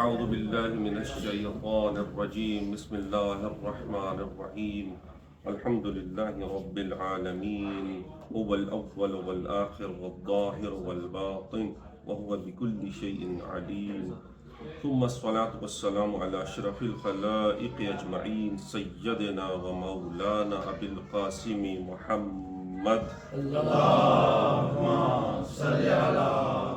أعوذ بالله من الشيطان الرجيم بسم الله الرحمن الرحيم الحمد لله رب العالمين هو الأول والآخر والظاهر والباطن وهو بكل شيء عليم ثم الصلاة والسلام على أشرف الخلائق أجمعين سيدنا ومولانا أبي القاسم محمد اللهم صل على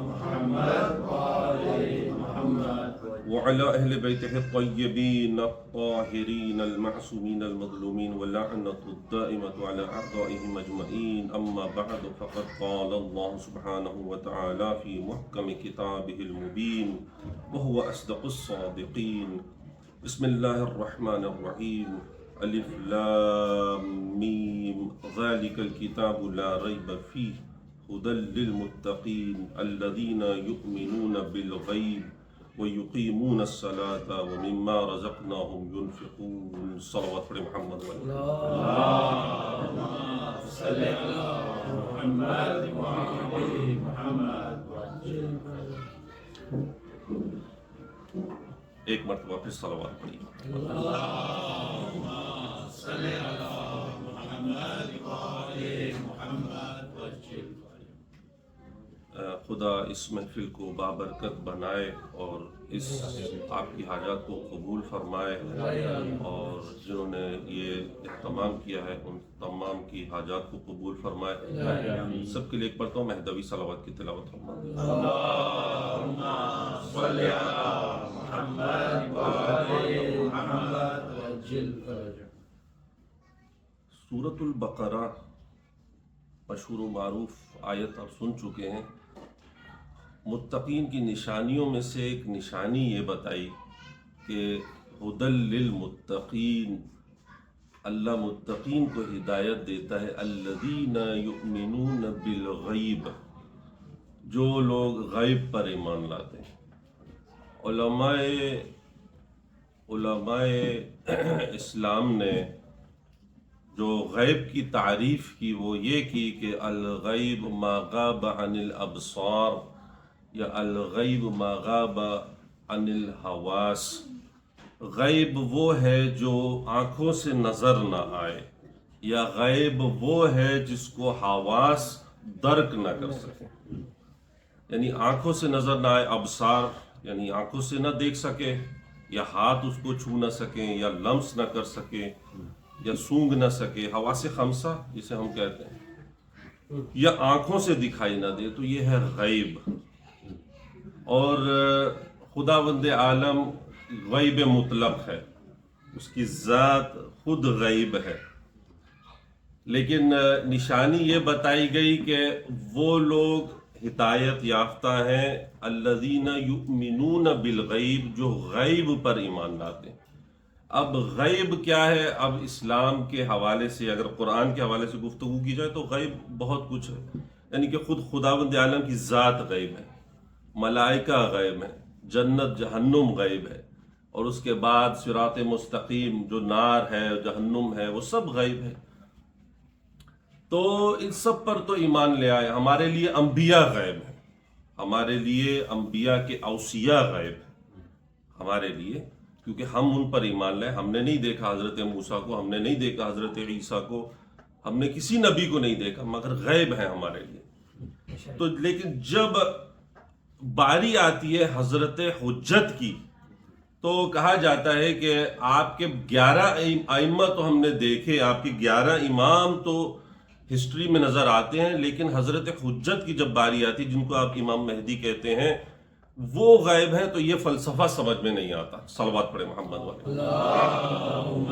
محمد وآل محمد وعلى أهل بيته الطيبين الطاهرين المعصومين المظلومين واللعنة الدائمة على أعدائهم أجمعين أما بعد فقد قال الله سبحانه وتعالى في محكم كتابه المبين وهو أصدق الصادقين بسم الله الرحمن الرحيم ألف لام ميم ذلك الكتاب لا ريب فيه هدى للمتقين الذين يؤمنون بالغيب ويقيمون الصلاة ومما رزقناهم ينفقون صلوات پر محمد اللهم صل على محمد وآل محمد ایک مرتبہ پھر صلوات پڑھیے اللهم صل على محمد وآل محمد وجل خدا اس محفل کو بابرکت بنائے اور اس آپ کی حاجات کو قبول فرمائے اور جنہوں نے یہ اہتمام کیا ہے ان تمام کی حاجات کو قبول فرمائے سب کے لیے ایک مرتبہ مہدوی صلوات کی تلاوت فرمائے اللهم صل على محمد وآل محمد وجل فرجه سورۃ البقرہ مشہور و معروف آیت آپ سن چکے ہیں متقین کی نشانیوں میں سے ایک نشانی یہ بتائی کہ ہدی للمتقین اللہ متقین کو ہدایت دیتا ہے الذین یؤمنون بالغیب جو لوگ غیب پر ایمان لاتے ہیں علماء اسلام نے جو غیب کی تعریف کی وہ یہ کی کہ الغیب ما غاب عن الابصار یا الغیب ما غاب عن الحواس غیب وہ ہے جو آنکھوں سے نظر نہ آئے یا غیب وہ ہے جس کو حواس درک نہ کر سکے یعنی آنکھوں سے نظر نہ آئے ابصار یعنی آنکھوں سے نہ دیکھ سکے یا ہاتھ اس کو چھو نہ سکیں یا لمس نہ کر سکے یا سونگ نہ سکے حواس خمسہ جسے ہم کہتے ہیں یا آنکھوں سے دکھائی نہ دے تو یہ ہے غیب اور خداوند عالم غیب مطلق ہے اس کی ذات خود غیب ہے لیکن نشانی یہ بتائی گئی کہ وہ لوگ ہدایت یافتہ ہیں الذین یؤمنون بالغیب جو غیب پر ایمان لاتے ہیں اب غیب کیا ہے اب اسلام کے حوالے سے اگر قرآن کے حوالے سے گفتگو کی جائے تو غیب بہت کچھ ہے یعنی کہ خود خداوند عالم کی ذات غیب ہے ملائکہ غیب ہے جنت جہنم غیب ہے اور اس کے بعد صراط مستقیم جو نار ہے جہنم ہے وہ سب غیب ہے تو ان سب پر تو ایمان لے آئے ہمارے لیے انبیاء غیب ہے ہمارے لیے انبیاء کے اوصیاء غیب ہے ہمارے لیے کیونکہ ہم ان پر ایمان لائے ہم نے نہیں دیکھا حضرت موسیٰ کو ہم نے نہیں دیکھا حضرت عیسیٰ کو ہم نے کسی نبی کو نہیں دیکھا مگر غیب ہے ہمارے لیے تو لیکن جب باری آتی ہے حضرت حجت کی تو کہا جاتا ہے کہ آپ کے 11 ائمہ تو ہم نے دیکھے آپ کے 11 امام تو ہسٹری میں نظر آتے ہیں لیکن حضرت حجت کی جب باری آتی ہے جن کو آپ امام مہدی کہتے ہیں وہ غیب ہیں تو یہ فلسفہ سمجھ میں نہیں آتا صلوات پڑھے محمد والے اللهم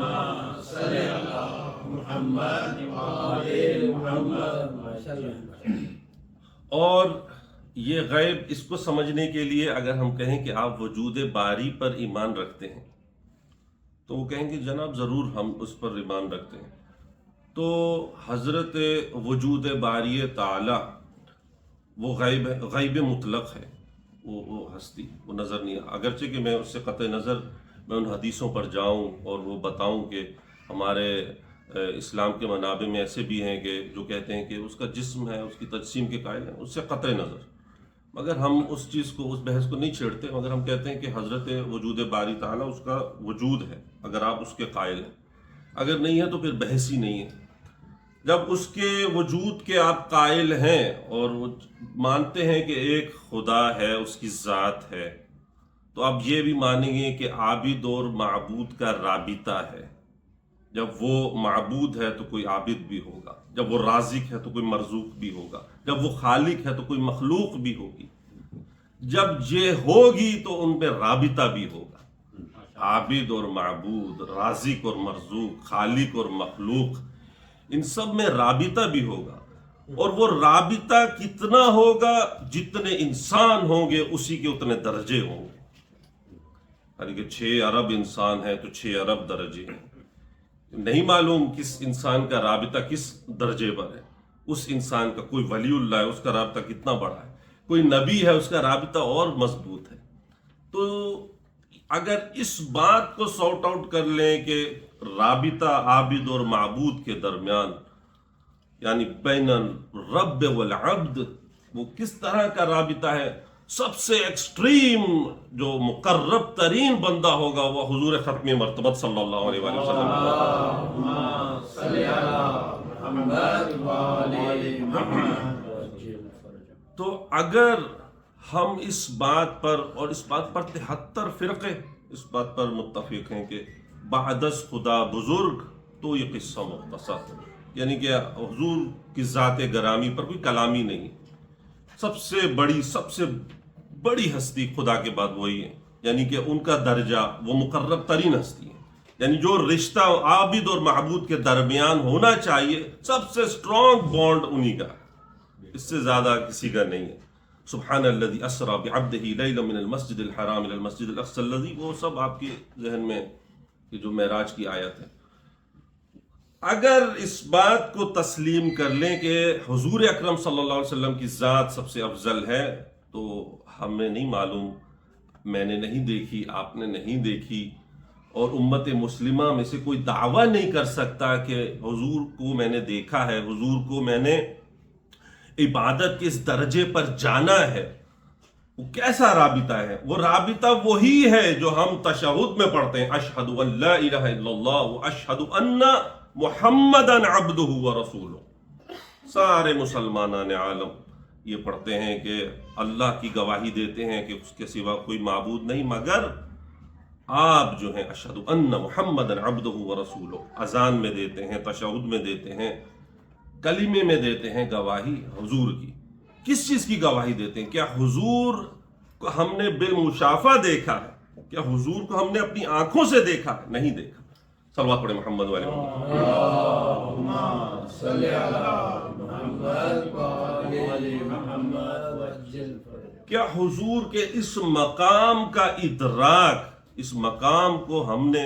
صل على محمد وآل محمد وسلم اور یہ غیب اس کو سمجھنے کے لیے اگر ہم کہیں کہ آپ وجود باری پر ایمان رکھتے ہیں تو وہ کہیں گے جناب ضرور ہم اس پر ایمان رکھتے ہیں تو حضرت وجود باری تعالی وہ غیب ہے غیب مطلق ہے وہ ہستی وہ نظر نہیں اگرچہ کہ میں اس سے قطع نظر میں ان حدیثوں پر جاؤں اور وہ بتاؤں کہ ہمارے اسلام کے منابع میں ایسے بھی ہیں کہ جو کہتے ہیں کہ اس کا جسم ہے اس کی تجسیم کے قائل ہیں اس سے قطع نظر مگر ہم اس چیز کو، اس بحث کو نہیں چھیڑتے، مگر ہم کہتے ہیں کہ حضرت وجود باری تعالیٰ اس کا وجود ہے اگر آپ اس کے قائل ہیں، اگر نہیں ہے تو پھر بحث ہی نہیں ہے۔ جب اس کے وجود کے آپ قائل ہیں اور وہ مانتے ہیں کہ ایک خدا ہے، اس کی ذات ہے، تو آپ یہ بھی مانیں گے کہ عابد اور معبود کا رابطہ ہے۔ جب وہ معبود ہے تو کوئی عابد بھی ہوگا، جب وہ رازق ہے تو کوئی مرزوق بھی ہوگا، جب وہ خالق ہے تو کوئی مخلوق بھی ہوگی۔ جب یہ ہوگی تو ان پہ رابطہ بھی ہوگا۔ عابد اور معبود، رازق اور مرزوق، خالق اور مخلوق، ان سب میں رابطہ بھی ہوگا۔ اور وہ رابطہ کتنا ہوگا؟ جتنے انسان ہوں گے اسی کے اتنے درجے ہوں گے۔ یعنی کہ 6 ارب انسان ہیں تو 6 ارب درجے ہیں۔ نہیں معلوم کس انسان کا رابطہ کس درجے پر ہے۔ اس انسان کا، کوئی ولی اللہ ہے، اس کا رابطہ کتنا بڑا ہے، کوئی نبی ہے، اس کا رابطہ اور مضبوط ہے۔ تو اگر اس بات کو سارٹ آؤٹ کر لیں کہ رابطہ عابد اور معبود کے درمیان، یعنی بین الرب والعبد، وہ کس طرح کا رابطہ ہے، سب سے ایکسٹریم جو مقرب ترین بندہ ہوگا وہ حضور ختم مرتبت صلی اللہ علیہ وآلہ وسلم۔ اللہم صلی علی محمد وآل محمد۔ تو اگر ہم اس بات پر، اور اس بات پر 73 فرقے اس بات پر متفق ہیں کہ بعد از خدا بزرگ، تو یہ قصہ مختصر، یعنی کہ حضور کی ذات گرامی پر کوئی کلامی نہیں۔ سب سے بڑی ہستی خدا کے بعد وہی ہے، یعنی کہ ان کا درجہ وہ مقرب ترین ہستی ہے، یعنی جو رشتہ عابد اور معبود کے درمیان ہونا چاہیے، سب سے اسٹرانگ بانڈ انہی کا ہے، اس سے زیادہ کسی کا نہیں ہے۔ سبحان الذی اسری بعبدہ لیلا من المسجد الحرام الی المسجد الاقصی الذی، وہ سب آپ کے ذہن میں کہ جو معراج کی آیت ہے۔ اگر اس بات کو تسلیم کر لیں کہ حضور اکرم صلی اللہ علیہ وسلم کی ذات سب سے افضل ہے، تو ہمیں نہیں معلوم، میں نے نہیں دیکھی، آپ نے نہیں دیکھی، اور امت مسلمہ میں سے کوئی دعویٰ نہیں کر سکتا کہ حضور کو میں نے دیکھا ہے، حضور کو میں نے عبادت کے اس درجے پر جانا ہے۔ وہ کیسا رابطہ ہے؟ وہ رابطہ وہی ہے جو ہم تشہد میں پڑھتے ہیں، اشہد ان لا الہ الا اللہ واشہد ان محمدًا عبدہ ورسولہ۔ سارے مسلمانان عالم یہ پڑھتے ہیں کہ اللہ کی گواہی دیتے ہیں کہ اس کے سوا کوئی معبود نہیں مگر آپ جو ہیں اشہد ان محمدًا عبدہ ورسولہ، اذان میں دیتے ہیں، تشہد میں دیتے ہیں، کلمے میں دیتے ہیں گواہی حضور کی۔ کس چیز کی گواہی دیتے ہیں؟ کیا حضور کو ہم نے بالمشافہ دیکھا ہے؟ کیا حضور کو ہم نے اپنی آنکھوں سے دیکھا ہے؟ نہیں دیکھا۔ صلوات پڑھیں محمد والے محمد۔ اللہم صلی علی محمد وآل محمد وعجل فرجہ۔ کیا حضور کے اس مقام کا ادراک، اس مقام کو ہم نے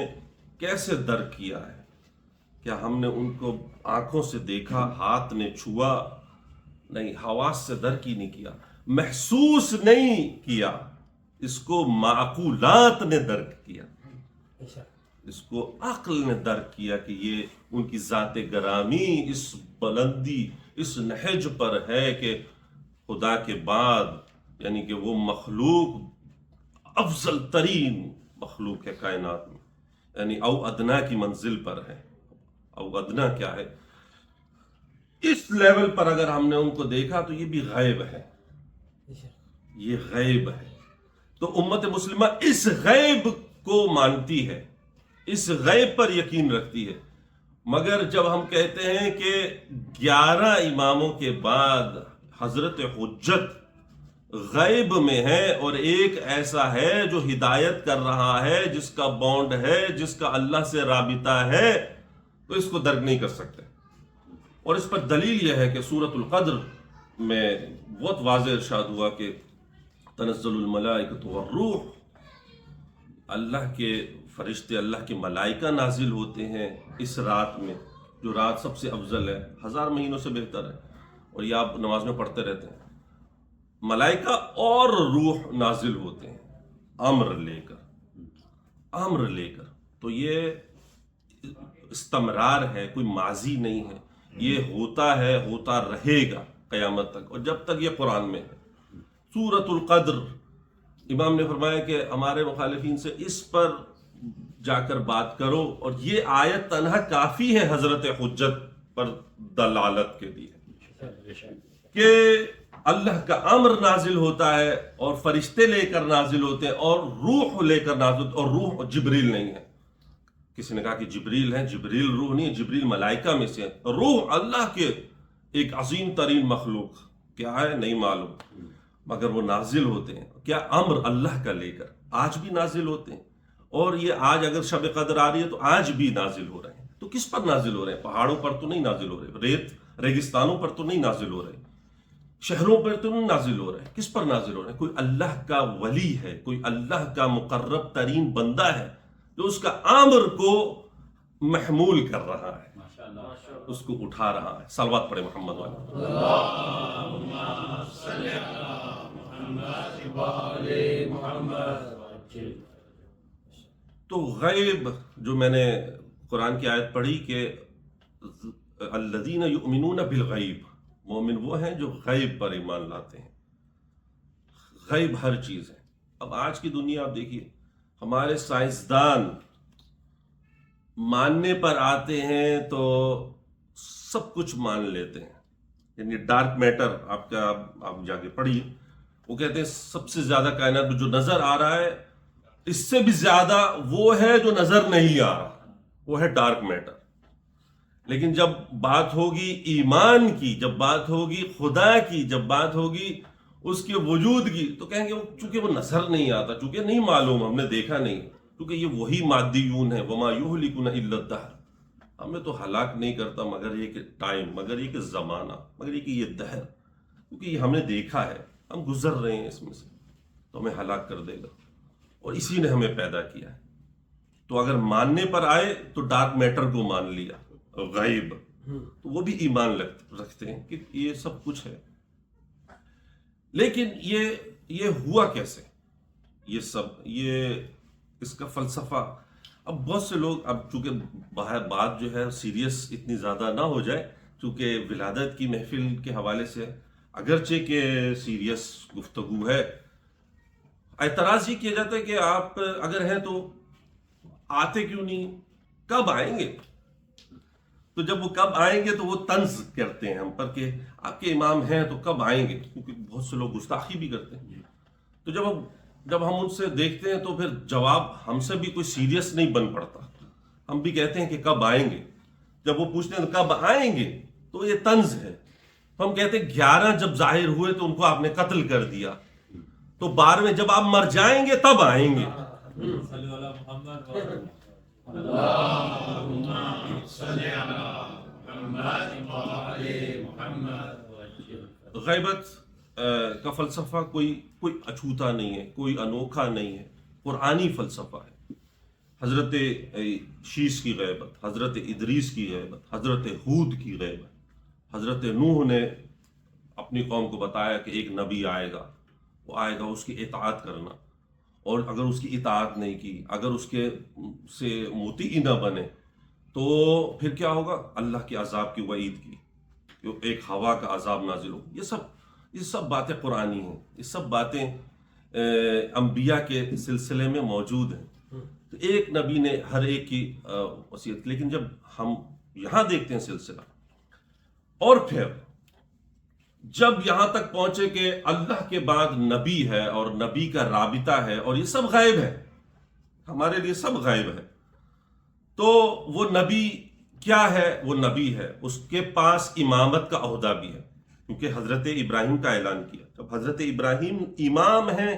کیسے درک کیا ہے؟ کیا ہم نے ان کو آنکھوں سے دیکھا، ہاتھ نے چھوا؟ نہیں، حواس سے درک ہی نہیں کیا، محسوس نہیں کیا، اس کو معقولات نے درک کیا، اس کو عقل نے درک کیا کہ یہ ان کی ذات گرامی اس بلندی، اس نہج پر ہے کہ خدا کے بعد، یعنی کہ وہ مخلوق افضل ترین مخلوق ہے کائنات میں، یعنی او ادنا کی منزل پر ہے۔ او ادنا کیا ہے؟ اس لیول پر اگر ہم نے ان کو دیکھا تو یہ بھی غیب ہے، یہ غیب ہے۔ تو امت مسلمہ اس غیب کو مانتی ہے، اس غیب پر یقین رکھتی ہے۔ مگر جب ہم کہتے ہیں کہ 11 اماموں کے بعد حضرت حجت غیب میں ہے اور ایک ایسا ہے جو ہدایت کر رہا ہے، جس کا بانڈ ہے، جس کا اللہ سے رابطہ ہے، تو اس کو درک نہیں کر سکتے۔ اور اس پر دلیل یہ ہے کہ سورۃ القدر میں بہت واضح ارشاد ہوا کہ تنزل الملائکۃ والروح، اللہ کے فرشتے، اللہ کے ملائکہ نازل ہوتے ہیں اس رات میں، جو رات سب سے افضل ہے، 1000 مہینوں سے بہتر ہے، اور یہ آپ نماز میں پڑھتے رہتے ہیں۔ ملائکہ اور روح نازل ہوتے ہیں امر لے کر، تو یہ استمرار ہے، کوئی ماضی نہیں ہے، یہ ہوتا ہے، ہوتا رہے گا قیامت تک، اور جب تک یہ قرآن میں ہے۔ سورۃ القدر، امام نے فرمایا کہ ہمارے مخالفین سے اس پر جا کر بات کرو، اور یہ آیت تنہا کافی ہے حضرت حجت پر دلالت کے لیے کہ اللہ کا امر نازل ہوتا ہے اور فرشتے لے کر نازل ہوتے ہیں اور روح لے کر نازل ہوتے ہیں، اور روح جبریل نہیں ہے۔ کسی نے کہا کہ جبریل ہے، جبریل روح نہیں ہے، جبریل ملائکہ میں سے ہے۔ روح اللہ کے ایک عظیم ترین مخلوق کیا ہے نہیں معلوم، مگر وہ نازل ہوتے ہیں کیا امر اللہ کا لے کر، آج بھی نازل ہوتے ہیں۔ اور یہ آج اگر شب قدر آ رہی ہے تو آج بھی نازل ہو رہے ہیں۔ تو کس پر نازل ہو رہے ہیں؟ پہاڑوں پر تو نہیں نازل ہو رہے، ریگستانوں پر تو نہیں نازل ہو رہے، شہروں پر تو نہیں نازل ہو رہے، کس پر نازل ہو رہے ہیں؟ کوئی اللہ کا ولی ہے، کوئی اللہ کا مقرب ترین بندہ ہے جو اس کا امر کو محمول کر رہا ہے، اس کو اٹھا رہا ہے۔ صلوات پڑھے محمد والے۔ تو غیب جو میں نے قرآن کی آیت پڑھی کہ الذین یؤمنون بالغیب، مومن وہ ہیں جو غیب پر ایمان لاتے ہیں۔ غیب ہر چیز ہے۔ اب آج کی دنیا آپ دیکھیے، ہمارے سائنسدان ماننے پر آتے ہیں تو سب کچھ مان لیتے ہیں، یعنی ڈارک میٹر آپ جا کے پڑھیے، وہ کہتے ہیں سب سے زیادہ کائنات میں جو نظر آ رہا ہے اس سے بھی زیادہ وہ ہے جو نظر نہیں آ رہا، وہ ہے ڈارک میٹر۔ لیکن جب بات ہوگی ایمان کی، جب بات ہوگی خدا کی، جب بات ہوگی اس کے وجود کی، تو کہیں گے چونکہ وہ نظر نہیں آتا، چونکہ نہیں معلوم، ہم نے دیکھا نہیں، کیونکہ یہ وہی مادیون ہے، وما یہلکنا الا الدہر، ہمیں تو ہلاک نہیں کرتا مگر یہ کہ ٹائم، مگر یہ کہ زمانہ، مگر یہ کہ یہ دہر، کیونکہ یہ ہم نے دیکھا ہے، ہم گزر رہے ہیں اس میں سے، تو ہمیں ہلاک کر دے گا، اور اسی نے ہمیں پیدا کیا ہے۔ تو اگر ماننے پر آئے تو ڈارک میٹر کو مان لیا، غیب، تو وہ بھی ایمان رکھتے ہیں کہ یہ سب کچھ ہے۔ لیکن یہ ہوا کیسے؟ یہ سب اس کا فلسفہ، اب بہت سے لوگ، اب چونکہ بات جو ہے سیریس اتنی زیادہ نہ ہو جائے، چونکہ ولادت کی محفل کے حوالے سے اگرچہ کہ سیریس گفتگو ہے، اعتراض یہ کیا جاتا ہے کہ آپ اگر ہیں تو آتے کیوں نہیں، کب آئیں گے؟ تو جب وہ کب آئیں گے تو وہ طنز کرتے ہیں ہم پر کہ آپ کے امام ہیں تو کب آئیں گے، کیونکہ بہت سے لوگ گستاخی بھی کرتے ہیں۔ تو جب ہم ان سے دیکھتے ہیں تو پھر جواب ہم سے بھی کوئی سیریس نہیں بن پڑتا، ہم بھی کہتے ہیں کہ کب آئیں گے۔ جب وہ پوچھتے ہیں کب آئیں گے تو یہ طنز ہے، تو ہم کہتے ہیں 11 جب ظاہر ہوئے تو ان کو آپ نے قتل کر دیا، تو 12 میں جب آپ مر جائیں گے تب آئیں گے۔ غیبت کا فلسفہ کوئی اچھوتا نہیں ہے، کوئی انوکھا نہیں ہے، قرآنی فلسفہ ہے۔ حضرت شیش کی غیبت، حضرت ادریس کی غیبت، حضرت ہود کی غیبت، حضرت نوح نے اپنی قوم کو بتایا کہ ایک نبی آئے گا، وہ آئے گا، اس کی اطاعت کرنا، اور اگر اس کی اطاعت نہیں کی، اگر اس کے سے مطیع نہ بنے تو پھر کیا ہوگا؟ اللہ کے عذاب کی وعید کی، ایک ہوا کا عذاب نازل ہو۔ یہ سب باتیں قرآنی ہیں، یہ سب باتیں انبیاء کے سلسلے میں موجود ہیں۔ تو ایک نبی نے ہر ایک کی وصیت، لیکن جب ہم یہاں دیکھتے ہیں سلسلہ، اور پھر جب یہاں تک پہنچے کہ اللہ کے بعد نبی ہے اور نبی کا رابطہ ہے اور یہ سب غائب ہے، ہمارے لیے سب غائب ہے، تو وہ نبی کیا ہے؟ وہ نبی ہے، اس کے پاس امامت کا عہدہ بھی ہے، کیونکہ حضرت ابراہیم کا اعلان کیا۔ جب حضرت ابراہیم امام ہیں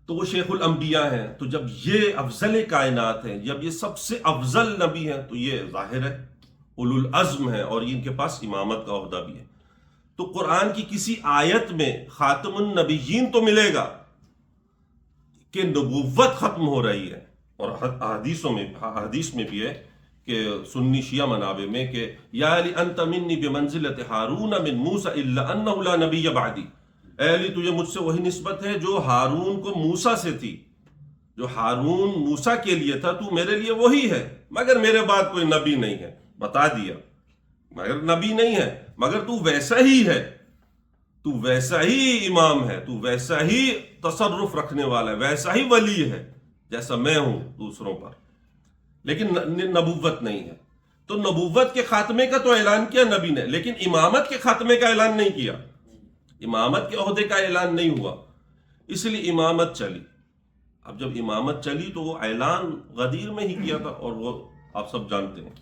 تو وہ شیخ الانبیاء ہیں، تو جب یہ افضل کائنات ہیں، جب یہ سب سے افضل نبی ہیں، تو یہ ظاہر ہے اولو العزم ہے اور ان کے پاس امامت کا عہدہ بھی ہے۔ تو قرآن کی کسی آیت میں خاتم النبیین تو ملے گا کہ نبوت ختم ہو رہی ہے، اور حدیث میں بھی ہے کہ سنی شیعہ منابع میں کہ یا علی انت منی بمنزلت ہارون من موسیٰ الا انہ لا نبی بعدی، اے علی تجھے مجھ سے وہی نسبت ہے جو ہارون کو موسیٰ سے تھی، جو ہارون موسیٰ کے لیے تھا، تو میرے لیے وہی ہے، مگر میرے بعد کوئی نبی نہیں ہے۔ بتا دیا، مگر نبی نہیں ہے، مگر تو ویسا ہی ہے۔ تو ویسا ہی امام ہے، تو ویسا ہی تصرف رکھنے والا ہے، ویسا ہی ولی ہے جیسا میں ہوں دوسروں پر، لیکن نبوت نہیں ہے۔ تو نبوت کے خاتمے کا تو اعلان کیا نبی نے، لیکن امامت کے خاتمے کا اعلان نہیں کیا، امامت کے عہدے کا اعلان نہیں ہوا، اس لیے امامت چلی۔ اب جب امامت چلی تو وہ اعلان غدیر میں ہی کیا تھا، اور وہ آپ سب جانتے ہیں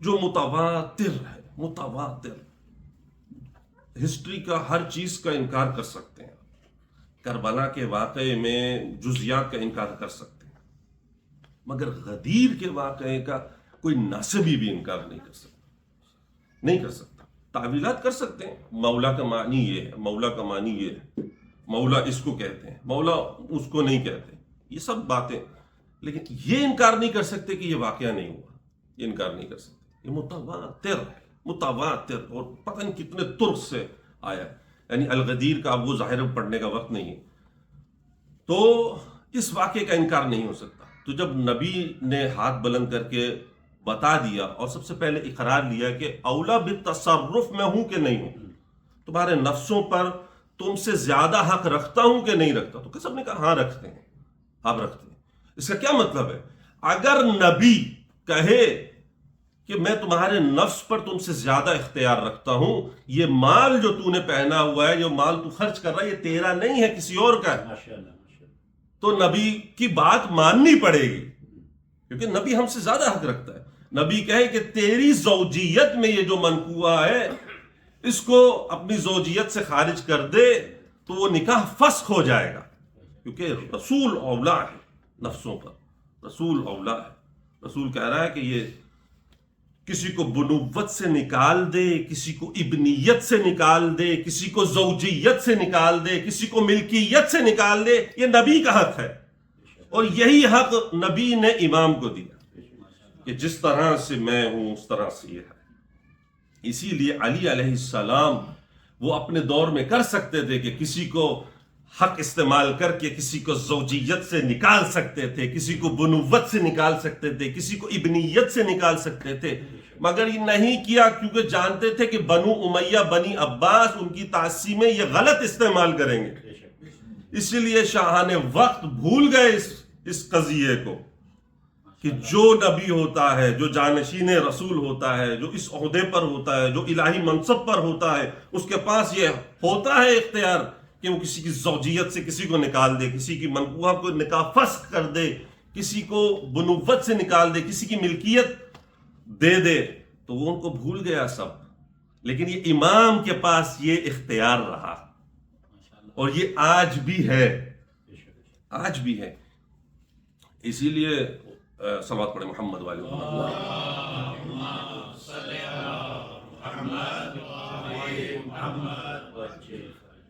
جو متواتر ہے، متواتر ہسٹری کا ہر چیز کا انکار کر سکتے ہیں، کربلا کے واقعے میں جزیات کا انکار کر سکتے ہیں، مگر غدیر کے واقعے کا کوئی ناصبی بھی انکار نہیں کر سکتا، نہیں کر سکتا۔ تعویلات کر سکتے ہیں، مولا کا معنی یہ ہے، مولا کا معنی یہ ہے، مولا اس کو کہتے ہیں، مولا اس کو نہیں کہتے، یہ سب باتیں، لیکن یہ انکار نہیں کر سکتے کہ یہ واقعہ نہیں ہوا، یہ انکار نہیں کر سکتے، یہ متواتر ہے، متواتر، اور پتہ نہیں کتنے ترک سے آیا ہے، یعنی الغدیر کا اب وہ ظاہر پڑھنے کا وقت نہیں ہے، تو اس واقعے کا انکار نہیں ہو سکتا۔ تو جب نبی نے ہاتھ بلند کر کے بتا دیا اور سب سے پہلے اقرار لیا کہ اولا بالتصرف میں ہوں کہ نہیں ہوں، تمہارے نفسوں پر تم سے زیادہ حق رکھتا ہوں کہ نہیں رکھتا، تو سب نے کہا ہاں رکھتے ہیں، آپ رکھتے ہیں۔ اس کا کیا مطلب ہے؟ اگر نبی کہے کہ میں تمہارے نفس پر تم سے زیادہ اختیار رکھتا ہوں، یہ مال جو تو نے پہنا ہوا ہے، جو مال تو خرچ کر رہا ہے، یہ تیرا نہیں ہے، کسی اور کا ہے، تو نبی کی بات ماننی پڑے گی، کیونکہ نبی ہم سے زیادہ حق رکھتا ہے۔ نبی کہے کہ تیری زوجیت میں یہ جو منقوع ہے، اس کو اپنی زوجیت سے خارج کر دے تو وہ نکاح فسخ ہو جائے گا، کیونکہ رسول اولا ہے نفسوں پر، رسول اولا ہے۔ رسول کہہ رہا ہے کہ یہ کسی کو بنوت سے نکال دے، کسی کو ابنیت سے نکال دے، کسی کو زوجیت سے نکال دے، کسی کو ملکیت سے نکال دے، یہ نبی کا حق ہے، اور یہی حق نبی نے امام کو دیا کہ جس طرح سے میں ہوں اس طرح سے یہ ہے۔ اسی لیے علی علیہ السلام وہ اپنے دور میں کر سکتے تھے کہ کسی کو حق استعمال کر کے کسی کو زوجیت سے نکال سکتے تھے، کسی کو بنوت سے نکال سکتے تھے، کسی کو ابنیت سے نکال سکتے تھے، مگر یہ نہیں کیا، کیونکہ جانتے تھے کہ بنو امیہ، بنی عباس ان کی تعصیبیں یہ غلط استعمال کریں گے، اسی لیے شاہان وقت بھول گئے اس قضیے کو کہ جو نبی ہوتا ہے، جو جانشین رسول ہوتا ہے، جو اس عہدے پر ہوتا ہے، جو الہی منصب پر ہوتا ہے، اس کے پاس یہ ہوتا ہے اختیار کہ وہ کسی کی زوجیت سے کسی کو نکال دے، کسی کی منقوہ کو نکاح فسخ کر دے، کسی کو بنوت سے نکال دے، کسی کی ملکیت دے دے، تو وہ ان کو بھول گیا سب، لیکن یہ امام کے پاس یہ اختیار رہا، اور یہ آج بھی ہے، آج بھی ہے۔ اسی لیے صلوات پڑھیں محمد والے محمد۔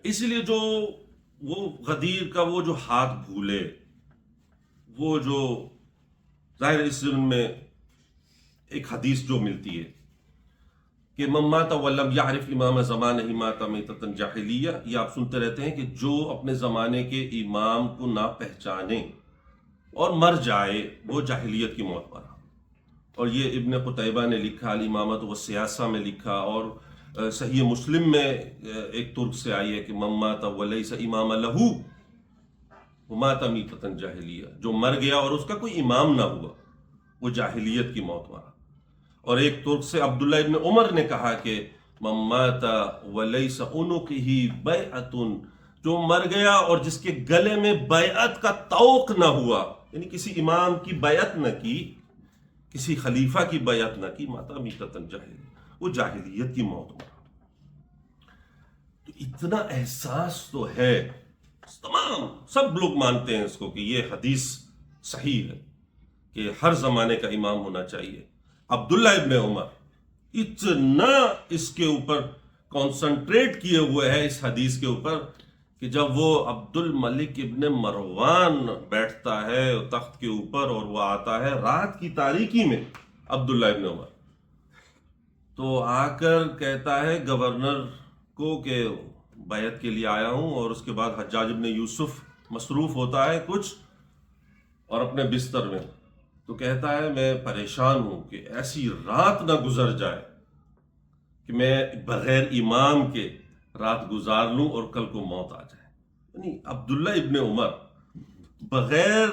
اسی لیے جو وہ غدیر کا وہ جو ہاتھ بھولے، وہ جو ظاہر اس میں ایک حدیث جو ملتی ہے کہ من مات ولم یعرف امام زمانہ مات میتۃ جاہلیہ، یہ آپ سنتے رہتے ہیں کہ جو اپنے زمانے کے امام کو نہ پہچانے اور مر جائے وہ جاہلیت کی موت پر۔ اور یہ ابن قتیبہ نے لکھا، الامامۃ والسیاسہ میں لکھا، اور صحیح مسلم میں ایک ترک سے آئی ہے کہ من مات ولیس امام لہ ومات میتۃ جاہلیہ، جو مر گیا اور اس کا کوئی امام نہ ہوا وہ جاہلیت کی موت مرا۔ اور ایک ترک سے عبداللہ ابن عمر نے کہا کہ من مات ولیس عنقہ بیعۃ، جو مر گیا اور جس کے گلے میں بیعت کا طوق نہ ہوا، یعنی کسی امام کی بیعت نہ کی، کسی خلیفہ کی بیعت نہ کی، ماتا میتۃ جاہلیہ، وہ جاہلیت کی موت مرا۔ تو اتنا احساس تو ہے، تمام سب لوگ مانتے ہیں اس کو کہ یہ حدیث صحیح ہے کہ ہر زمانے کا امام ہونا چاہیے۔ عبداللہ ابن عمر اتنا اس کے اوپر کانسنٹریٹ کیے ہوئے ہیں اس حدیث کے اوپر کہ جب وہ عبد الملک ابن مروان بیٹھتا ہے تخت کے اوپر اور وہ آتا ہے رات کی تاریکی میں، عبداللہ ابن عمر تو آ کر کہتا ہے گورنر کو کہ بیعت کے لیے آیا ہوں، اور اس کے بعد حجاج ابن یوسف مصروف ہوتا ہے کچھ اور اپنے بستر میں، تو کہتا ہے میں پریشان ہوں کہ ایسی رات نہ گزر جائے کہ میں بغیر امام کے رات گزار لوں اور کل کو موت آ جائے. یعنی عبداللہ ابن عمر بغیر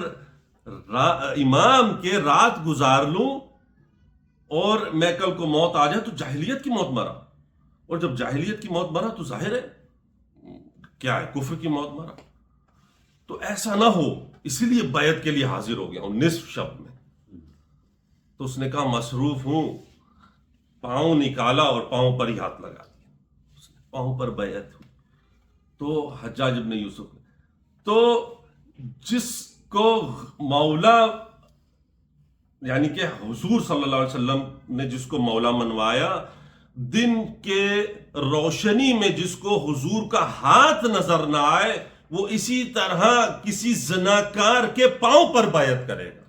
امام کے رات گزار لوں اور میں کل کو موت آ جائے تو جاہلیت کی موت مرا. اور جب جاہلیت کی موت مرا تو ظاہر ہے کیا ہے, کفر کی موت مرا. تو ایسا نہ ہو, اسی لیے بیعت کے لیے حاضر ہو گیا ہوں نصف شب میں. تو اس نے کہا مصروف ہوں, پاؤں نکالا اور پاؤں پر ہی ہاتھ لگا دیا. اس نے پاؤں پر بیعت ہوئی. تو حجاج ابن یوسف تو جس کو مولا یعنی کہ حضور صلی اللہ علیہ وسلم نے جس کو مولا منوایا, دن کے روشنی میں جس کو حضور کا ہاتھ نظر نہ آئے, وہ اسی طرح کسی زناکار کے پاؤں پر بیعت کرے گا.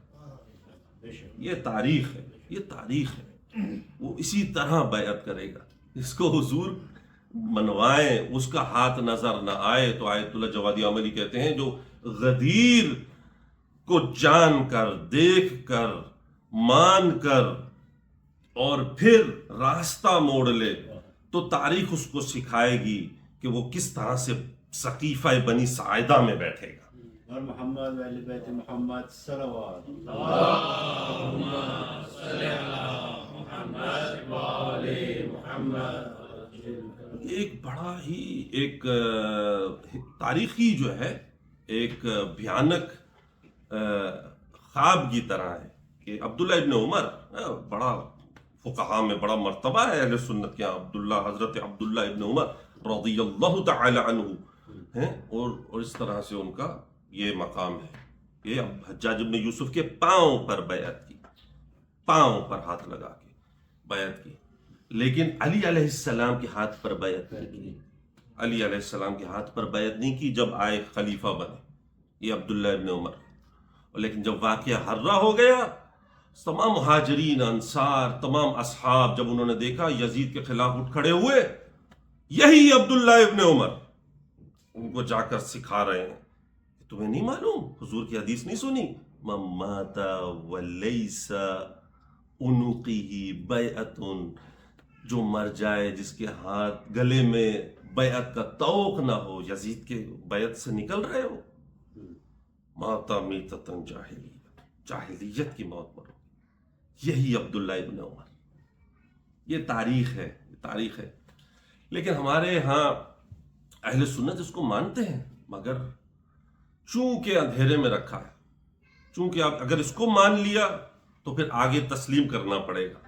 یہ تاریخ ہے, یہ تاریخ ہے. وہ اسی طرح بیعت کرے گا. اس کو حضور منوائیں, اس کا ہاتھ نظر نہ آئے. تو آیت اللہ جوادی عملی کہتے ہیں جو غدیر کو جان کر, دیکھ کر, مان کر اور پھر راستہ موڑ لے تو تاریخ اس کو سکھائے گی کہ وہ کس طرح سے سقیفہ بنی ساعدہ میں بیٹھے گا. اور محمد و اہل بیت محمد صلوات ایک بڑا ہی ایک تاریخی جو ہے ایک بھیانک خواب کی طرح ہے کہ عبداللہ ابن عمر بڑا فقہاء میں بڑا مرتبہ ہے اہل سنت کے, حضرت عبداللہ ابن عمر رضی اللہ تعالی عنہ ہیں, اور اس طرح سے ان کا یہ مقام ہے. یہ حجاج ابن یوسف کے پاؤں پر بیعت کی, پاؤں پر ہاتھ لگا کے بیعت کی. لیکن علی علیہ السلام کے ہاتھ پر بیعت نہیں کی. علی علیہ السلام کے ہاتھ پر بیعت نہیں کی جب آئے خلیفہ بنے یہ عبداللہ ابن عمر. لیکن جب واقعہ حرہ ہو گیا, تمام مہاجرین, انصار, تمام اصحاب جب انہوں نے دیکھا یزید کے خلاف اٹھ کھڑے ہوئے, یہی عبداللہ ابن عمر ان کو جا کر سکھا رہے ہیں, تمہیں نہیں معلوم, حضور کی حدیث نہیں سنی, من مات ولیس عنقہ بیعت, جو مر جائے جس کے ہاتھ گلے میں بیعت کا طوق نہ ہو, یزید کے بیعت سے نکل رہے ہو, ماتا میتتن جاہلیت, جاہلیت کی موت مرو. یہی عبداللہ ابن عمر. یہ تاریخ ہے, یہ تاریخ ہے. لیکن ہمارے ہاں اہل سنت اس کو مانتے ہیں, مگر چونکہ اندھیرے میں رکھا ہے, چونکہ اگر اس کو مان لیا تو پھر آگے تسلیم کرنا پڑے گا.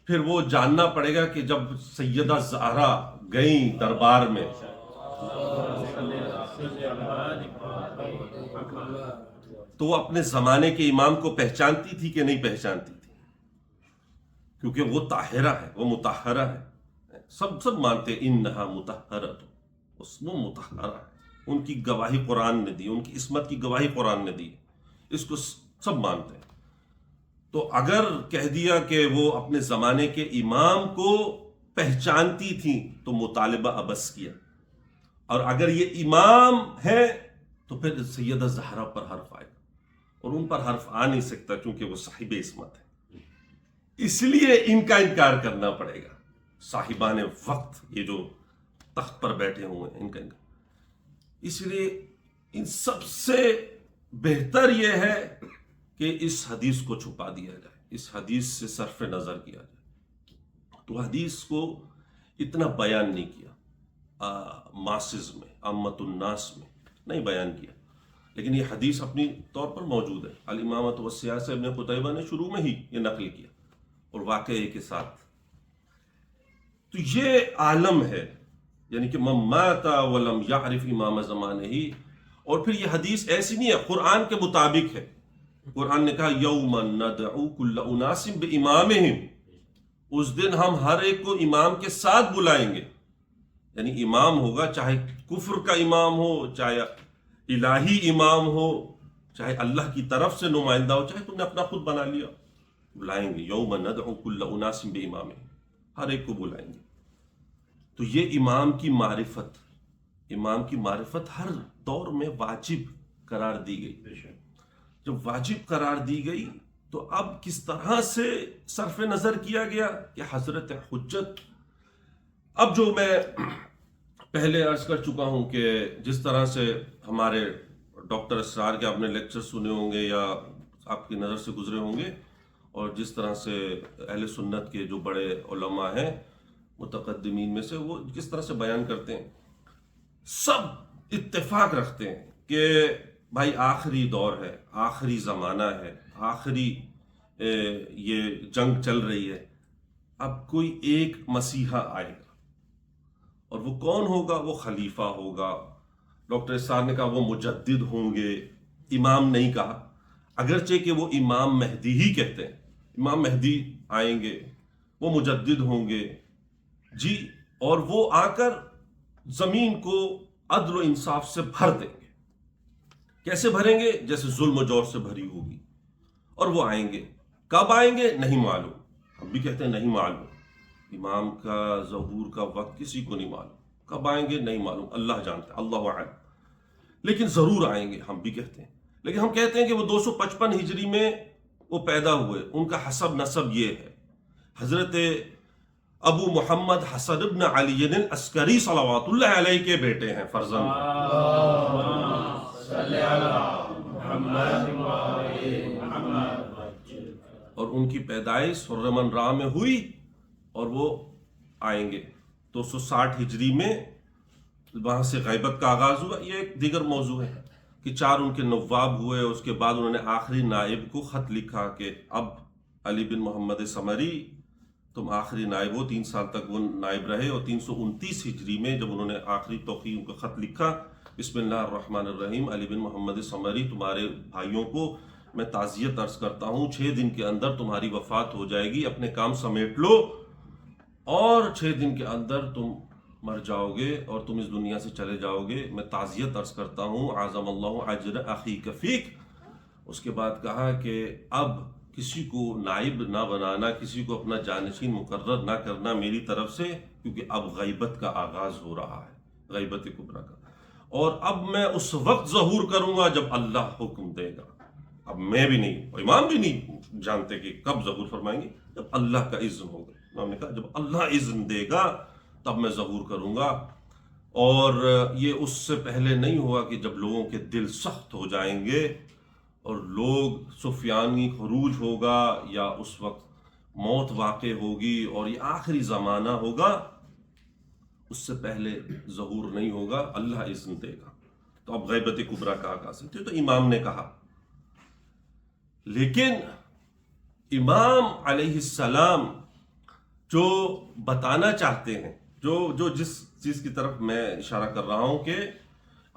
پھر وہ جاننا پڑے گا کہ جب سیدہ زہرا گئیں دربار میں تو وہ اپنے زمانے کے امام کو پہچانتی تھی کہ نہیں پہچانتی تھی, کیونکہ وہ طاہرہ ہے, وہ مطہرہ ہے. سب مانتے انہا مطہرۃ, اس میں مطہرہ ہے. ان کی گواہی قرآن نے دی, ان کی عصمت کی گواہی قرآن نے دی, اس کو سب مانتے ہیں. تو اگر کہہ دیا کہ وہ اپنے زمانے کے امام کو پہچانتی تھیں تو مطالبہ ابس کیا, اور اگر یہ امام ہے تو پھر سیدہ زہرا پر حرف آئے, اور ان پر حرف آ نہیں سکتا کیونکہ وہ صاحب عصمت ہے. اس لیے ان کا انکار کرنا پڑے گا. صاحبان وقت یہ جو تخت پر بیٹھے ہوئے ہیں ان کا انکار. اس لیے ان سب سے بہتر یہ ہے کہ اس حدیث کو چھپا دیا جائے, اس حدیث سے صرف نظر کیا جائے. تو حدیث کو اتنا بیان نہیں کیا ماسز میں, عامت الناس میں نہیں بیان کیا, لیکن یہ حدیث اپنی طور پر موجود ہے. الامامۃ والسیاسہ ابن قتیبہ نے شروع میں ہی یہ نقل کیا اور واقعے کے ساتھ. تو یہ عالم ہے, یعنی کہ من مات ولم یعرف امام زمانہ. اور پھر یہ حدیث ایسی نہیں ہے, قرآن کے مطابق ہے. قرآن نے کہا یوم ندعو کل اناس بامامہم, اس دن ہم ہر ایک کو امام کے ساتھ بلائیں گے. یعنی امام ہوگا, چاہے کفر کا امام ہو, چاہے الہی امام ہو, چاہے اللہ کی طرف سے نمائندہ ہو, چاہے تم نے اپنا خود بنا لیا, بلائیں گے. یوم ندعو کل اناس بامامہم, ہر ایک کو بلائیں گے. تو یہ امام کی معرفت ہر دور میں واجب قرار دی گئی. جب واجب قرار دی گئی تو اب کس طرح سے صرف نظر کیا گیا کہ حضرت حجت. اب جو میں پہلے عرض کر چکا ہوں کہ جس طرح سے ہمارے ڈاکٹر اسرار کے آپ نے لیکچر سنے ہوں گے یا آپ کی نظر سے گزرے ہوں گے، اور جس طرح سے اہل سنت کے جو بڑے علماء ہیں متقدمین میں سے، وہ کس طرح سے بیان کرتے ہیں، سب اتفاق رکھتے ہیں کہ بھائی آخری دور ہے، آخری زمانہ ہے، آخری یہ جنگ چل رہی ہے، اب کوئی ایک مسیحا آئے گا، اور وہ کون ہوگا؟ وہ خلیفہ ہوگا۔ ڈاکٹر اسرار نے کہا وہ مجدد ہوں گے، امام نہیں کہا، اگرچہ کہ وہ امام مہدی ہی کہتے ہیں، امام مہدی آئیں گے، وہ مجدد ہوں گے جی، اور وہ آ کر زمین کو عدل و انصاف سے بھر دیں گے۔ کیسے بھریں گے؟ جیسے ظلم و جور سے بھری ہوگی، اور وہ آئیں گے۔ کب آئیں گے؟ نہیں معلوم، ہم بھی کہتے ہیں نہیں معلوم، امام کا ظہور کا وقت کسی کو نہیں معلوم، کب آئیں گے نہیں معلوم، اللہ جانتا ہے، اللہ اعلم، لیکن ضرور آئیں گے، ہم بھی کہتے ہیں۔ لیکن ہم کہتے ہیں کہ وہ 255 ہجری میں وہ پیدا ہوئے، ان کا حسب نسب یہ ہے، حضرت ابو محمد حسن ابن علی العسکری صلوات اللہ علیہ کے بیٹے ہیں، فرزند ہیں۔ اور ان کی پیدائش حرمن راہ میں ہوئی، اور وہ آئیں گے 260 ہجری میں، وہاں سے غیبت کا آغاز ہوا۔ یہ ایک دیگر موضوع ہے کہ 4 ان کے نواب ہوئے، اس کے بعد انہوں نے آخری نائب کو خط لکھا کہ اب علی بن محمد ثمری تم آخری نائب ہو۔ 3 سال تک وہ نائب رہے، اور 329 ہجری میں جب انہوں نے آخری توقیع کا خط لکھا، بسم اللہ الرحمن الرحیم، علی بن محمد ثمری تمہارے بھائیوں کو میں تعزیت عرض کرتا ہوں، 6 دن کے اندر تمہاری وفات ہو جائے گی، اپنے کام سمیٹ لو، اور 6 دن کے اندر تم مر جاؤ گے اور تم اس دنیا سے چلے جاؤ گے، میں تعزیت عرض کرتا ہوں، اعظم اللہ اجر اخیک فیک۔ اس کے بعد کہا کہ اب کسی کو نائب نہ بنانا، کسی کو اپنا جانشین مقرر نہ کرنا میری طرف سے، کیونکہ اب غیبت کا آغاز ہو رہا ہے، غیبت کبریٰ کا، اور اب میں اس وقت ظہور کروں گا جب اللہ حکم دے گا۔ اب میں بھی نہیں، امام بھی نہیں جانتے کہ کب ظہور فرمائیں گے، جب اللہ کا اذن ہوگا۔ امام نے کہا جب اللہ اذن دے گا تب میں ظہور کروں گا، اور یہ اس سے پہلے نہیں ہوا کہ جب لوگوں کے دل سخت ہو جائیں گے اور لوگ سفیانی خروج ہوگا، یا اس وقت موت واقع ہوگی اور یہ آخری زمانہ ہوگا، اس سے پہلے ظہور نہیں ہوگا، اللہ اذن دے گا۔ تو اب غیبت کبریٰ کا آغاز ہے، تو امام نے کہا۔ لیکن امام علیہ السلام جو بتانا چاہتے ہیں، جو جس چیز کی طرف میں اشارہ کر رہا ہوں، کہ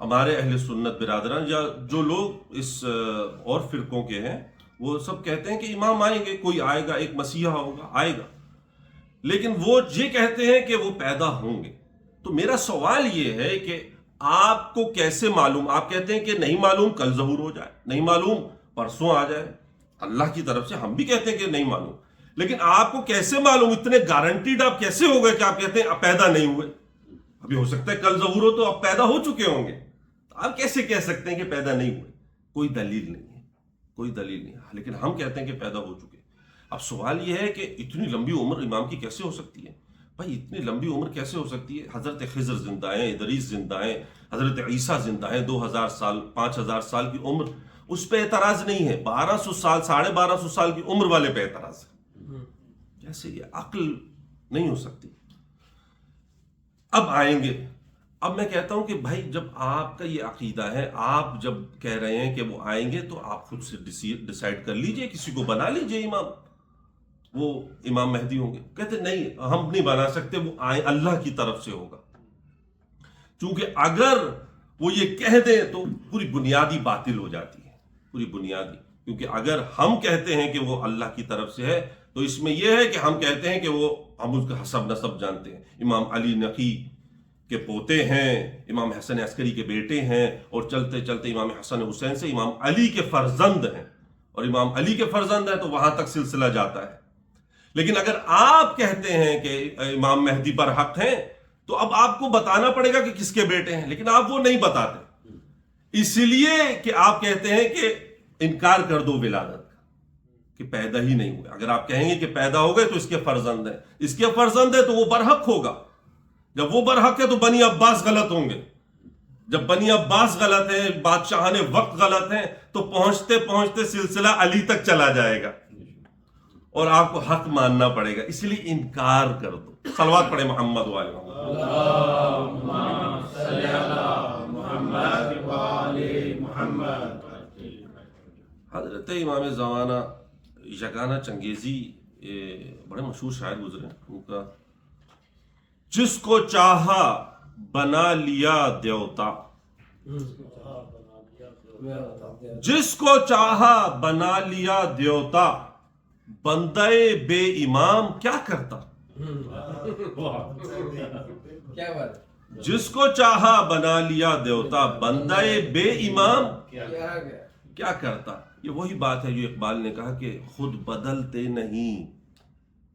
ہمارے اہل سنت برادران یا جو لوگ اس اور فرقوں کے ہیں، وہ سب کہتے ہیں کہ امام آئیں گے، کوئی آئے گا، ایک مسیحا ہوگا، آئے گا، لیکن وہ یہ کہتے ہیں کہ وہ پیدا ہوں گے۔ تو میرا سوال یہ ہے کہ آپ کو کیسے معلوم؟ آپ کہتے ہیں کہ نہیں معلوم، کل ظہور ہو جائے، نہیں معلوم پرسوں آ جائے، اللہ کی طرف سے ہم بھی کہتے ہیں کہ نہیں معلوم، لیکن آپ کو کیسے معلوم؟ اتنے گارنٹیڈ آپ کیسے ہو گئے کہ آپ کہتے ہیں اب پیدا نہیں ہوئے؟ ابھی ہو سکتا ہے کل ظہور ہو تو اب پیدا ہو چکے ہوں گے، تو آپ کیسے کہہ سکتے ہیں کہ پیدا نہیں ہوئے؟ کوئی دلیل نہیں ہے، کوئی دلیل نہیں ہے، لیکن ہم کہتے ہیں کہ پیدا ہو چکے۔ اب سوال یہ ہے کہ اتنی لمبی عمر امام کی کیسے ہو سکتی ہے؟ بھائی اتنی لمبی عمر کیسے ہو سکتی ہے؟ حضرت خضر زندہ ہیں، ادریس زندہ ہیں، حضرت عیسیٰ زندہ ہیں، 2000 سال 5000 سال کی عمر، اس پہ اعتراض نہیں ہے، 1200 سال 1250 سال کی عمر والے پہ اعتراض ہے۔ کیسے؟ یہ عقل نہیں ہو سکتی۔ اب آئیں گے۔ اب میں کہتا ہوں کہ بھائی جب آپ کا یہ عقیدہ ہے، آپ جب کہہ رہے ہیں کہ وہ آئیں گے، تو آپ خود سے ڈیسائیڈ کر لیجئے، کسی کو بنا لیجئے امام، وہ امام مہدی ہوں گے۔ کہتے نہیں، ہم نہیں بنا سکتے، وہ آئیں، اللہ کی طرف سے ہوگا۔ چونکہ اگر وہ یہ کہہ دیں تو پوری بنیادی باطل ہو جاتی ہے، پوری بنیادی، کیونکہ اگر ہم کہتے ہیں کہ وہ اللہ کی طرف سے ہے، تو اس میں یہ ہے کہ ہم کہتے ہیں کہ وہ، ہم اس کا حسب نسب جانتے ہیں، امام علی نقی کے پوتے ہیں، امام حسن عسکری کے بیٹے ہیں، اور چلتے چلتے امام حسن حسین سے امام علی کے فرزند ہیں، اور امام علی کے فرزند ہیں تو وہاں تک سلسلہ جاتا ہے۔ لیکن اگر آپ کہتے ہیں کہ امام مہدی برحق ہیں، تو اب آپ کو بتانا پڑے گا کہ کس کے بیٹے ہیں، لیکن آپ وہ نہیں بتاتے، اس لیے کہ آپ کہتے ہیں کہ انکار کر دو ولادت کا، کہ پیدا ہی نہیں ہوئے۔ اگر آپ کہیں گے کہ پیدا ہو گئے تو اس کے فرزند ہیں، اس کے فرزند ہے تو وہ برحق ہوگا، جب وہ برحق ہے تو بنی عباس غلط ہوں گے. جب بنی عباس غلط ہیں، بادشاہان وقت غلط ہیں، تو پہنچتے پہنچتے سلسلہ علی تک چلا جائے گا اور آپ کو حق ماننا پڑے گا. اس لیے انکار کر دو. صلوات پڑھے محمد والے محمد. حضرت امام زمانہ یگانہ چنگیزی بڑے مشہور شاعر گزرے ہیں. ان کا جس کو چاہا بنا لیا دیوتا، جس کو چاہا بنا لیا دیوتا، بندے بے امام کیا کرتا. جس کو چاہا بنا لیا دیوتا، بندے بے امام کیا کرتا. یہ وہی بات ہے جو اقبال نے کہا کہ خود بدلتے نہیں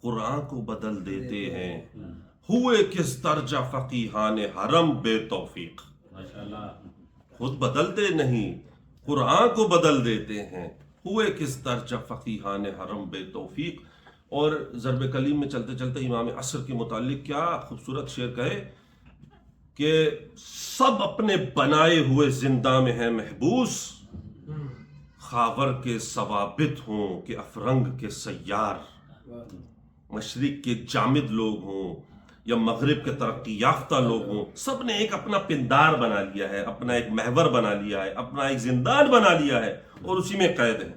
قرآن کو بدل دیتے ہیں، ہوئے کس درجہ فقیہان حرم بے توفیق. خود بدلتے نہیں قرآن کو بدل دیتے ہیں، ہوئے کس درجہ فقیہان حرم بے توفیق. اور ضرب کلیم میں چلتے چلتے امام عصر کے متعلق کیا خوبصورت شعر کہے کہ سب اپنے بنائے ہوئے زندہ میں ہیں محبوس، خاور کے ثوابت ہوں کہ افرنگ کے سیار. مشرق کے جامد لوگ ہوں یا مغرب کے ترقی یافتہ لوگ ہوں، سب نے ایک اپنا پندار بنا لیا ہے، اپنا ایک محور بنا لیا ہے، اپنا ایک زندان بنا لیا ہے اور اسی میں قید ہے.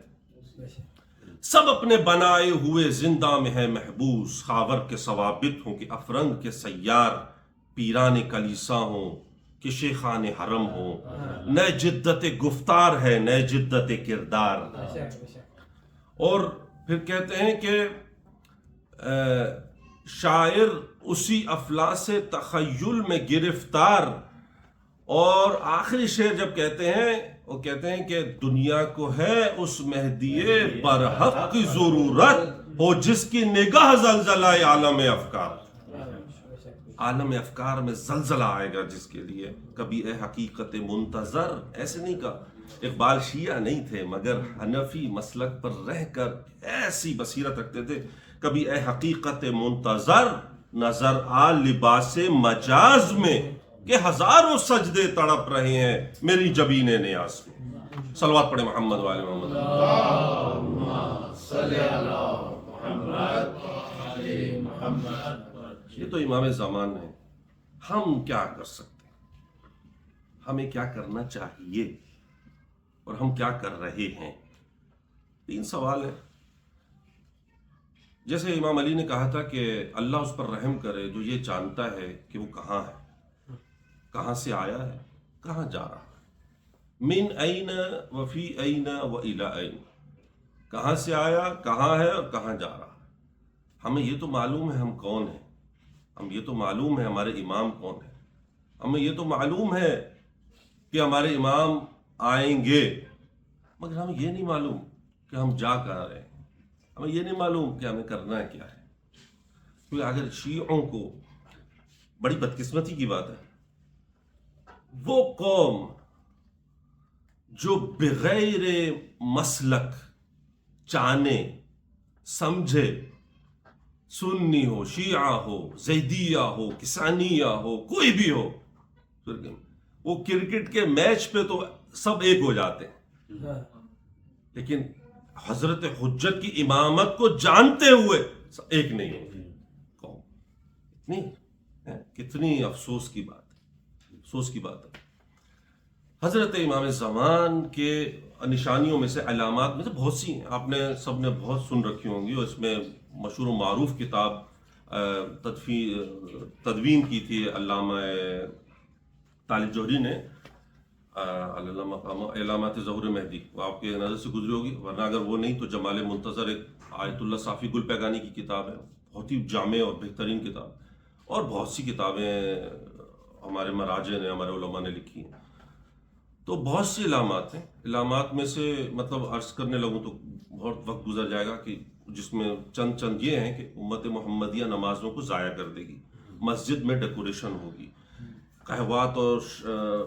سب اپنے بنائے ہوئے زندہ میں ہے محبوس، خاور کے ثوابت ہوں کہ افرنگ کے سیار. پیران کلیسا ہوں کہ شیخان حرم ہوں، نئے جدت گفتار ہے نئے جدت کردار. اور پھر کہتے ہیں کہ شاعر اسی افلاس تخیل میں گرفتار. اور آخری شعر جب کہتے ہیں وہ کہتے ہیں کہ دنیا کو ہے اس مہدی برحق کی ضرورت، ہو جس کی نگاہ زلزلہ عالم افکار. عالم افکار میں زلزلہ آئے گا جس کے لیے. کبھی اے حقیقت منتظر، ایسے نہیں کہا. اقبال شیعہ نہیں تھے مگر حنفی مسلک پر رہ کر ایسی بصیرت رکھتے تھے. کبھی اے حقیقت منتظر نظر آ لباس مجاز میں، کہ ہزاروں سجدے تڑپ رہے ہیں میری جبین نیاز میں. صلوات پڑھے محمد والے محمد. یہ تو امام زمان ہے. ہم کیا کر سکتے ہیں؟ ہمیں کیا کرنا چاہیے اور ہم کیا کر رہے ہیں؟ 3 سوال ہیں. جیسے امام علی نے کہا تھا کہ اللہ اس پر رحم کرے جو یہ جانتا ہے کہ وہ کہاں ہے، کہاں سے آیا ہے، کہاں جا رہا ہے. من این وفی این و الی این، کہاں سے آیا، کہاں ہے اور کہاں جا رہا ہے. ہمیں یہ تو معلوم ہے ہم کون ہیں، ہم یہ تو معلوم ہے ہمارے امام کون ہیں، ہمیں یہ تو معلوم ہے کہ ہمارے امام آئیں گے، مگر ہمیں یہ نہیں معلوم کہ ہم جا کہاں رہے ہیں. ہمیں یہ نہیں معلوم کہ ہمیں کرنا کیا ہے. کیونکہ اگر شیعوں کو، بڑی بدقسمتی کی بات ہے، وہ قوم جو بغیر مسلک جانے سمجھے، سنی ہو، شیعہ ہو، زیدیہ ہو، کسانیہ ہو، کوئی بھی ہو، وہ کرکٹ کے میچ پہ تو سب ایک ہو جاتے ہیں، لیکن حضرت حجت کی امامت کو جانتے ہوئے ایک نہیں ہوتی قوم. نہیں، کتنی افسوس کی بات ہے، افسوس کی بات ہے. حضرت امام زمان کے نشانیوں میں سے، علامات میں سے بہت سی ہیں، آپ نے سب نے بہت سن رکھی ہوں گی. اور اس میں مشہور و معروف کتاب تدوین کی تھی علامہ طالب جوہری نے، علامات ظہور مہدی. وہ آپ کے نظر سے گزری ہوگی، ورنہ اگر وہ نہیں تو جمال منتظر ایک آیت اللہ صافی گل پیگانی کی کتاب ہے، بہت ہی جامع اور بہترین کتاب. اور بہت سی کتابیں ہمارے مراجع نے، ہمارے علماء نے لکھی ہیں. تو بہت سی علامات ہیں. علامات میں سے مطلب عرض کرنے لگوں تو بہت وقت گزر جائے گا، کہ جس میں چند یہ ہیں کہ امت محمدیہ نمازوں کو ضائع کر دے گی، مسجد میں ڈیکوریشن ہوگی، قہوات اور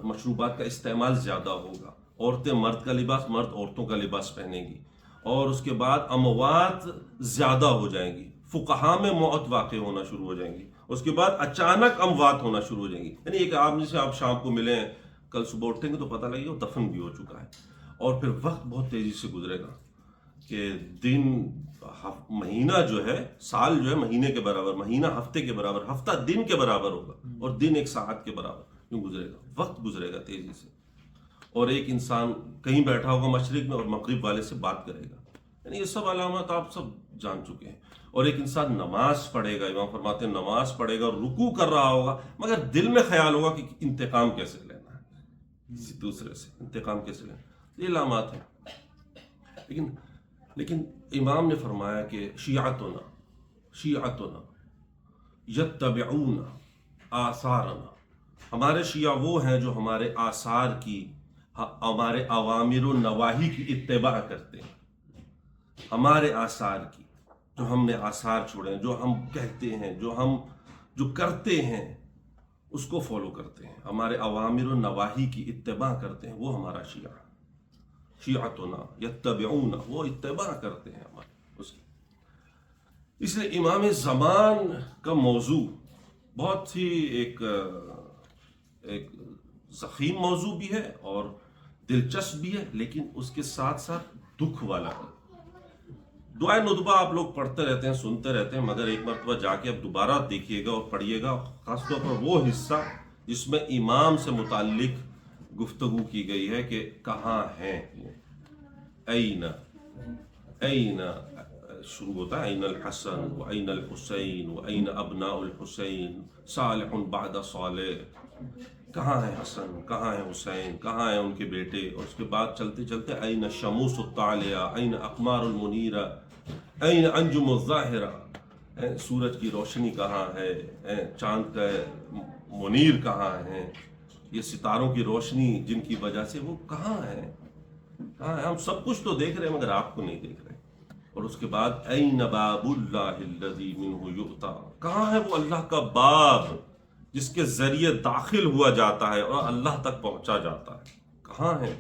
مشروبات کا استعمال زیادہ ہوگا، عورتیں مرد کا لباس، مرد عورتوں کا لباس پہنیں گی، اور اس کے بعد اموات زیادہ ہو جائیں گی، فقہا میں موت واقع ہونا شروع ہو جائیں گی، اس کے بعد اچانک اموات ہونا شروع ہو جائیں گی. یعنی ایک آپ جسے آپ شام کو ملیں، کل صبح اٹھیں گے تو پتہ لگے گا دفن بھی ہو چکا ہے. اور پھر وقت بہت تیزی سے گزرے گا کہ دن مہینہ جو ہے، سال جو ہے مہینے کے برابر، مہینہ ہفتے کے برابر، ہفتہ دن کے برابر ہوگا، اور دن ایک ساعت کے برابر یوں گزرے گا. وقت گزرے گا تیزی سے، اور ایک انسان کہیں بیٹھا ہوگا مشرق میں اور مغرب والے سے بات کرے گا. یعنی یہ سب علامات آپ سب جان چکے ہیں. اور ایک انسان نماز پڑھے گا، امام فرماتے ہیں نماز پڑھے گا اور رکوع کر رہا ہوگا، مگر دل میں خیال ہوگا کہ انتقام کیسے لینا ہے کسی دوسرے سے، انتقام کیسے لینا. یہ علامات ہیں. لیکن امام نے فرمایا کہ شیعتنا یتبعون آثارنا، ہمارے شیعہ وہ ہیں جو ہمارے آثار کی، ہمارے اوامر و نواہی کی اتباع کرتے ہیں. ہمارے آثار کی، جو ہم نے آثار چھوڑے ہیں، جو ہم کہتے ہیں، جو کرتے ہیں، اس کو فالو کرتے ہیں. ہمارے اوامر و نواہی کی اتباع کرتے ہیں، وہ ہمارا شیعہ. شیعتنا یتبعون، وہ اتباع کرتے ہیں ہمارے اس کی. اس لیے امام زمان کا موضوع بہت ہی ایک ضخیم موضوع بھی ہے اور دلچسپ بھی ہے، لیکن اس کے ساتھ ساتھ دکھ والا ہے. دعائے ندبہ آپ لوگ پڑھتے رہتے ہیں، سنتے رہتے ہیں، مگر ایک مرتبہ جا کے اب دوبارہ دیکھیے گا اور پڑھیے گا، خاص طور پر وہ حصہ جس میں امام سے متعلق گفتگو کی گئی ہے کہ کہاں ہیں. این شروع ہوتا ہے این الحسن و این الحسین و این ابناء الحسین صالح بعد صالح. کہاں ہے حسن، کہاں ہے حسین، کہاں ہیں ان کے بیٹے. اور اس کے بعد چلتے چلتے این الشموس الطالعہ، این اقمار المنیرہ، این انجم الظاہرہ، سورج کی روشنی کہاں ہے، چاند کا منیر کہاں ہے، یہ ستاروں کی روشنی جن کی وجہ سے وہ کہاں ہے. کہاں ہے؟ ہم سب کچھ تو دیکھ رہے ہیں مگر آپ کو نہیں دیکھ رہے. اور اس کے بعد این باب اللہ الذی منہ یؤتی، کہاں ہے وہ اللہ کا باب جس کے ذریعے داخل ہوا جاتا ہے اور اللہ تک پہنچا جاتا ہے. کہاں ہے؟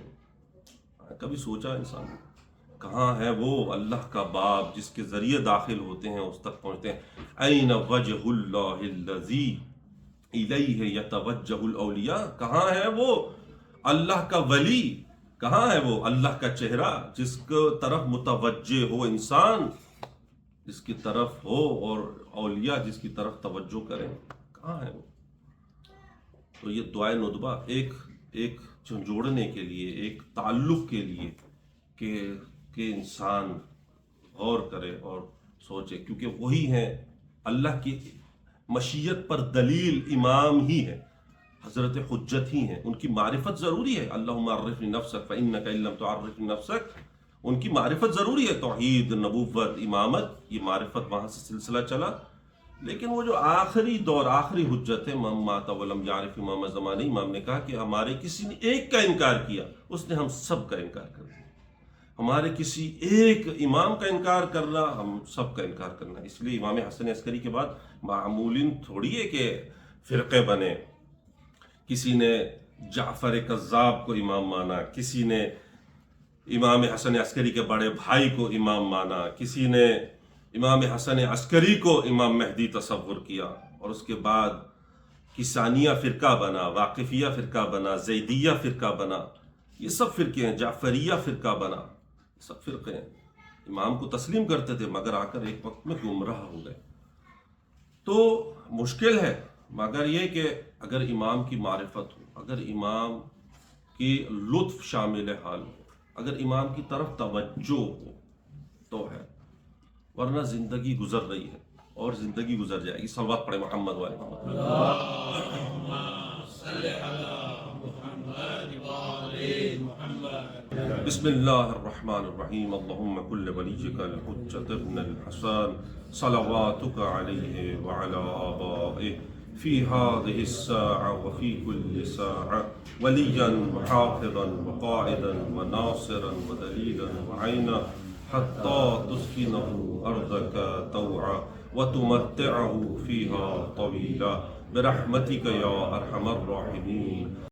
کبھی سوچا انسان نے کہاں ہے وہ اللہ کا باب جس کے ذریعے داخل ہوتے ہیں، اس تک پہنچتے ہیں. این وجہ اللہ الذی الیہ یتوجہ الاولیاء، کہاں ہے وہ اللہ کا ولی، کہاں ہے وہ اللہ کا چہرہ جس کو طرف متوجہ ہو انسان، جس کی طرف ہو، اور اولیاء جس کی طرف توجہ کریں. کہاں ہے وہ؟ تو یہ دعائے ندبہ ایک جھنجھوڑنے کے لیے، ایک تعلق کے لیے کہ انسان غور کرے اور سوچے، کیونکہ وہی ہیں اللہ کی مشیت پر دلیل. امام ہی ہے، حضرت حجت ہی ہیں، ان کی معرفت ضروری ہے. اللہم عرفنی نفسک فإنک ان لم تعرف نفسک، ان کی معرفت ضروری ہے. توحید، نبوت، امامت، یہ معرفت وہاں سے سلسلہ چلا. لیکن وہ جو آخری دور، آخری حجت ہے، من مات ولم یعرف امام زمانہ، امام نے کہا کہ ہمارے کسی نے ایک کا انکار کیا، اس نے ہم سب کا انکار کر دیا. ہمارے کسی ایک امام کا انکار کرنا، ہم سب کا انکار کرنا. اس لیے امام حسن عسکری کے بعد معمولاً تھوڑی ہے کہ فرقے بنے. کسی نے جعفر کذاب کو امام مانا، کسی نے امام حسن عسکری کے بڑے بھائی کو امام مانا، کسی نے امام حسن عسکری کو امام مہدی تصور کیا. اور اس کے بعد کسانیہ فرقہ بنا، واقفیہ فرقہ بنا، زیدیہ فرقہ بنا. یہ سب فرقے ہیں. جعفریہ فرقہ بنا. سب فرقے ہیں امام کو تسلیم کرتے تھے مگر آ کر ایک وقت میں گمراہ ہو گئے. تو مشکل ہے، مگر یہ کہ اگر امام کی معرفت ہو، اگر امام کی لطف شامل حال ہو، اگر امام کی طرف توجہ ہو تو ہے. ورنہ زندگی گزر رہی ہے اور زندگی گزر جائے گی. صلوات پڑھے محمد والے محمد. بسم اللہ الرحمن الرحیم. اللہم کل ولیک الحجۃ ابن الحسن صلواتک علیہ وعلی آبائہ فی هذه الساعة وفي كل ساعة وليا وحافظا وقائدا وناصرا ودليلا وعينا حتى تسكنه أرضك طوعا وتمتعه فيها طويلا برحمتك يا أرحم الراحمين.